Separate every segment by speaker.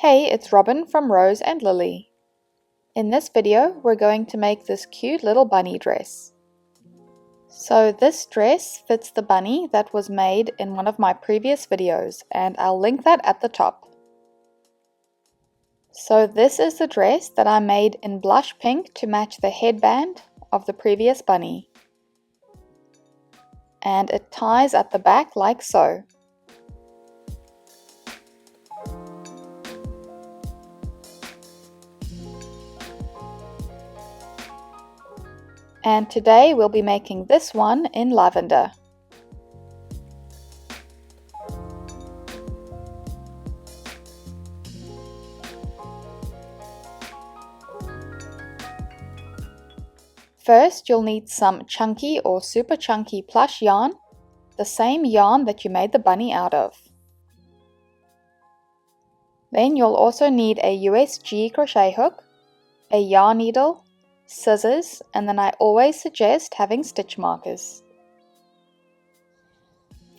Speaker 1: Hey, it's Robin from Rose and Lily. In this video, we're going to make this cute little bunny dress. So this dress fits the bunny that was made in one of my previous videos, and I'll link that at the top. So this is the dress that I made in blush pink to match the headband of the previous bunny. And it ties at the back like so. And today we'll be making this one in lavender. First, you'll need some chunky or super chunky plush yarn, the same yarn that you made the bunny out of. Then you'll also need a USG crochet hook, a yarn needle, scissors, and then I always suggest having stitch markers.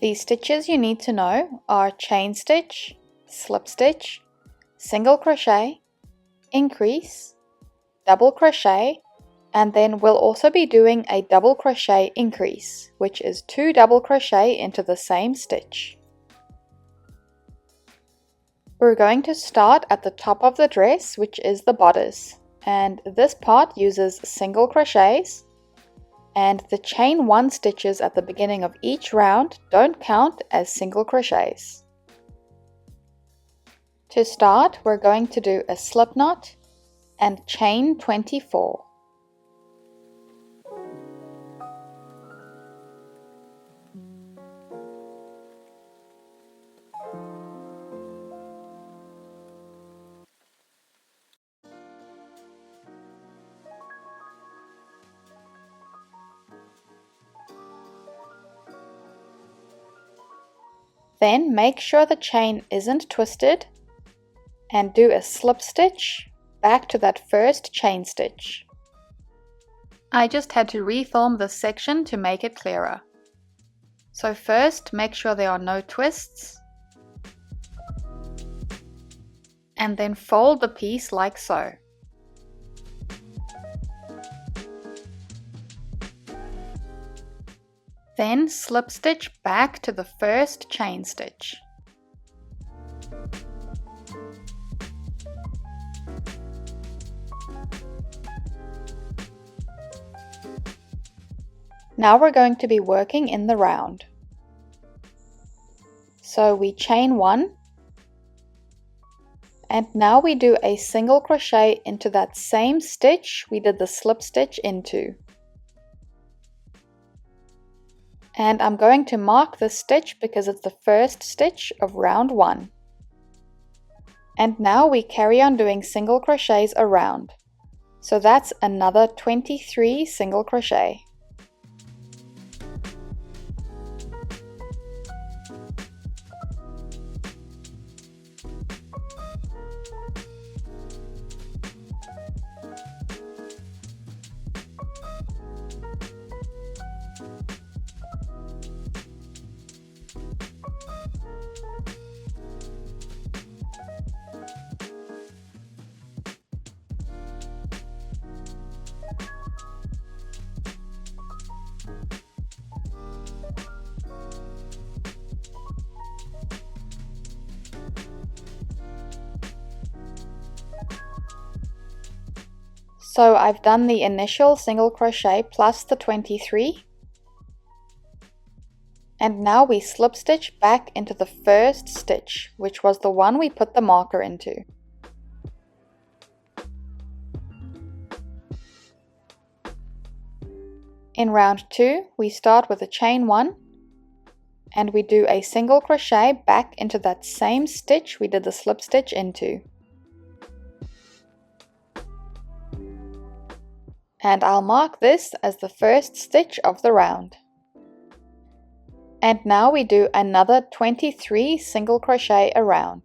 Speaker 1: The stitches you need to know are chain stitch, slip stitch, single crochet, increase, double crochet, and then we'll also be doing a double crochet increase, which is 2 double crochet into the same stitch. We're going to start at the top of the dress, which is the bodice. And this part uses single crochets, and the chain 1 stitches at the beginning of each round don't count as single crochets. To start, we're going to do a slip knot and chain 24. Then make sure the chain isn't twisted and do a slip stitch back to that first chain stitch. I just had to refilm this section to make it clearer. So first, make sure there are no twists, and then fold the piece like so. Then slip stitch back to the first chain stitch. Now we're going to be working in the round. So we chain 1, and now we do a single crochet into that same stitch we did the slip stitch into. And I'm going to mark this stitch because it's the first stitch of round 1. And now we carry on doing single crochets around. So that's another 23 single crochet. So I've done the initial single crochet plus the 23, and now we slip stitch back into the first stitch, which was the one we put the marker into. In round 2, we start with a chain 1, and we do a single crochet back into that same stitch we did the slip stitch into. And I'll mark this as the first stitch of the round. And now we do another 23 single crochet around.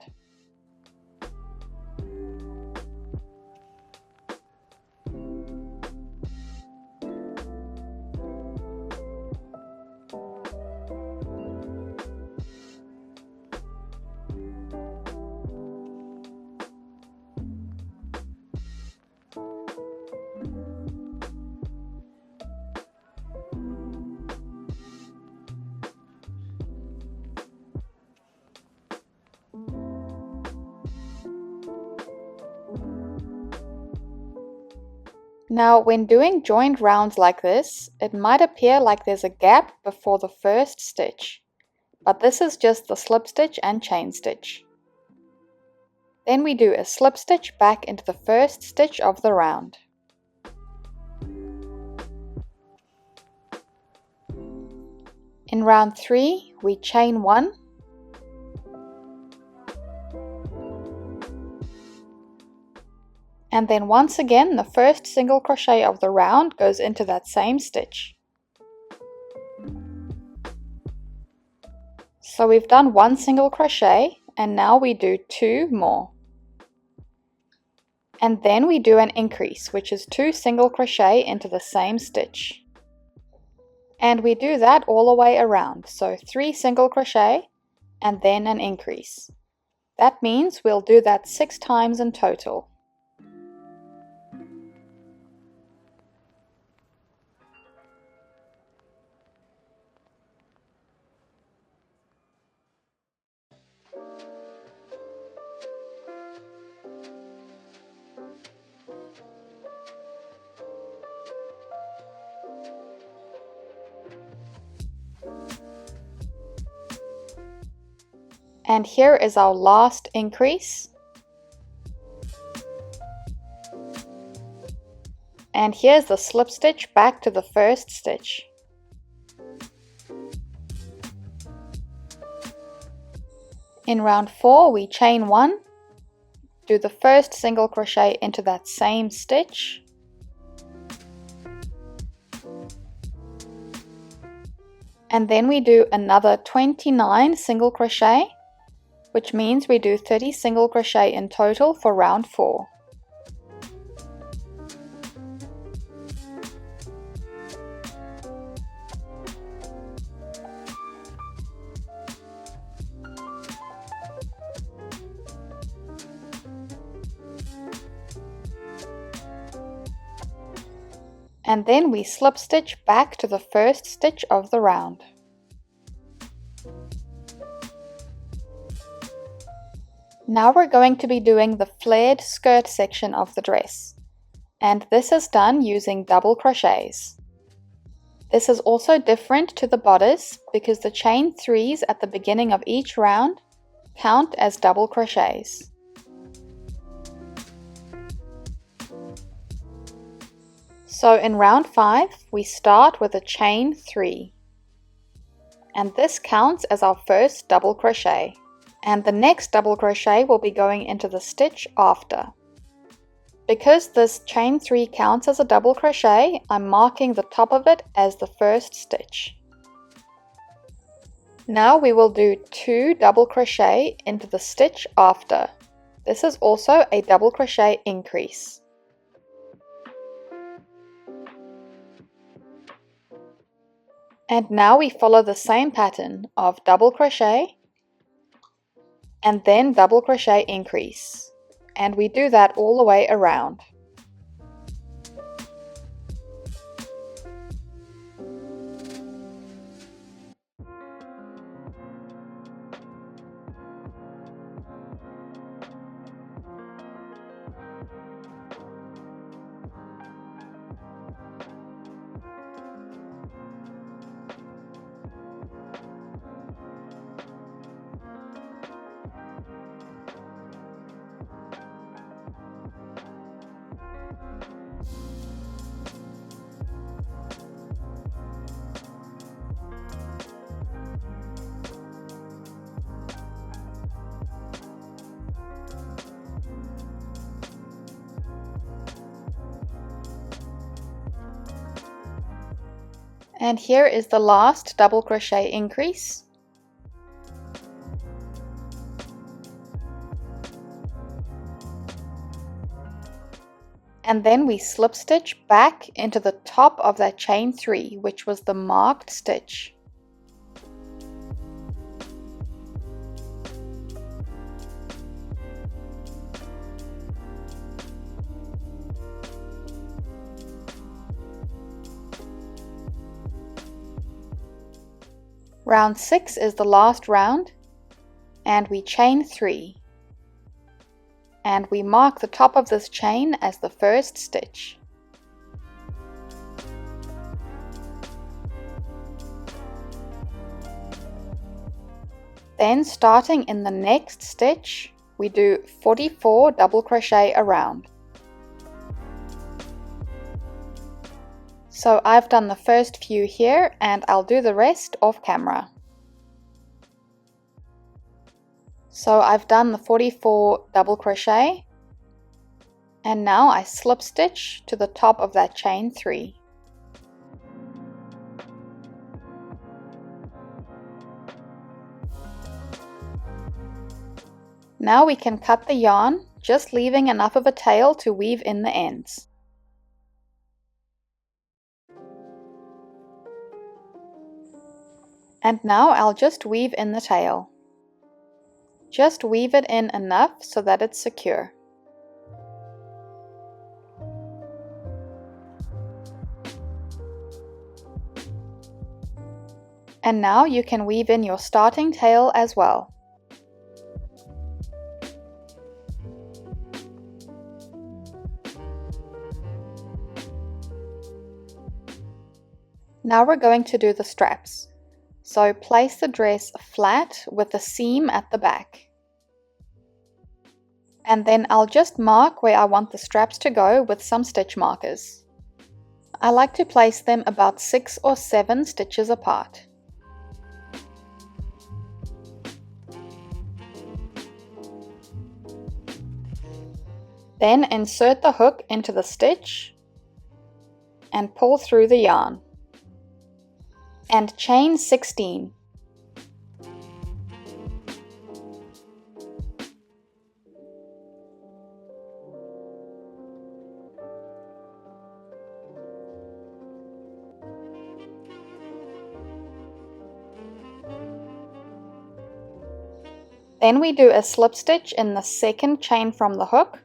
Speaker 1: Now, when doing joined rounds like this, it might appear like there's a gap before the first stitch, but this is just the slip stitch and chain stitch. Then we do a slip stitch back into the first stitch of the round. In round 3, we chain 1, and then once again the first single crochet of the round goes into that same stitch. So we've done 1 single crochet, and now we do 2 more. And then we do an increase, which is 2 single crochet into the same stitch. And we do that all the way around, so 3 single crochet and then an increase. That means we'll do that 6 times in total. And here is our last increase. And here's the slip stitch back to the first stitch. In round 4, we chain 1, do the first single crochet into that same stitch, and then we do another 29 single crochet, which means we do 30 single crochet in total for round 4. And then we slip stitch back to the first stitch of the round. Now we're going to be doing the flared skirt section of the dress, and this is done using double crochets. This is also different to the bodice because the chain 3s at the beginning of each round count as double crochets. So in round 5, we start with a chain 3, and this counts as our first double crochet, and the next double crochet will be going into the stitch after. Because this chain 3 counts as a double crochet, I'm marking the top of it as the first stitch. Now we will do 2 double crochet into the stitch after. This is also a double crochet increase. And now we follow the same pattern of double crochet and then double crochet increase, and we do that all the way around. And here is the last double crochet increase. And then we slip stitch back into the top of that chain 3, which was the marked stitch. Round 6 is the last round, and we chain 3. And we mark the top of this chain as the first stitch. Then starting in the next stitch, we do 44 double crochet around. So I've done the first few here and I'll do the rest off camera. So I've done the 44 double crochet and now I slip stitch to the top of that chain 3. Now we can cut the yarn, just leaving enough of a tail to weave in the ends. And now I'll just weave in the tail. Just weave it in enough so that it's secure. And now you can weave in your starting tail as well. Now we're going to do the straps. So place the dress flat with the seam at the back. And then I'll just mark where I want the straps to go with some stitch markers. I like to place them about 6 or 7 stitches apart. Then insert the hook into the stitch and pull through the yarn. And chain 16. Then we do a slip stitch in the second chain from the hook,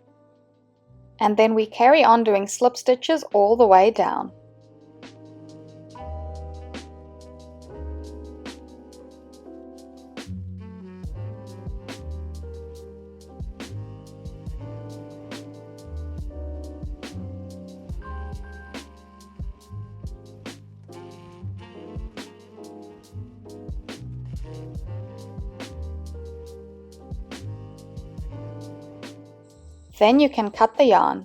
Speaker 1: and then we carry on doing slip stitches all the way down. Then you can cut the yarn.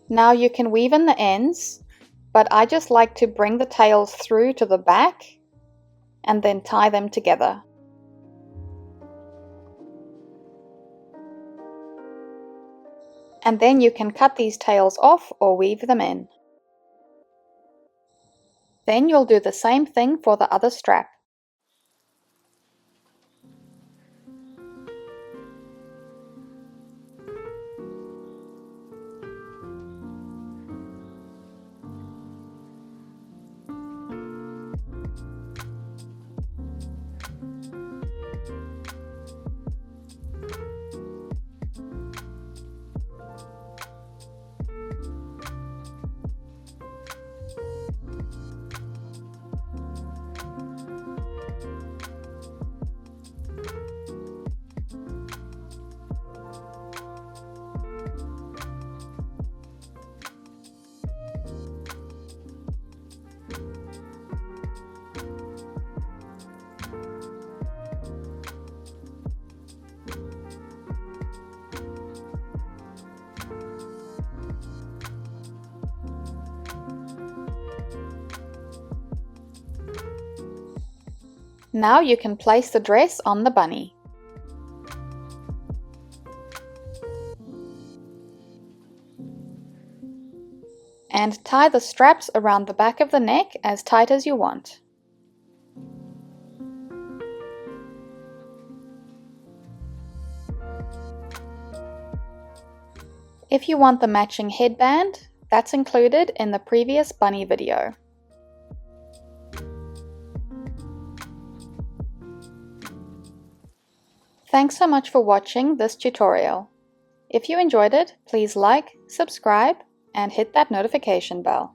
Speaker 1: Now you can weave in the ends, but I just like to bring the tails through to the back and then tie them together. And then you can cut these tails off or weave them in. Then you'll do the same thing for the other strap. Now you can place the dress on the bunny. And tie the straps around the back of the neck as tight as you want. If you want the matching headband, that's included in the previous bunny video. Thanks so much for watching this tutorial. If you enjoyed it, please like, subscribe, and hit that notification bell.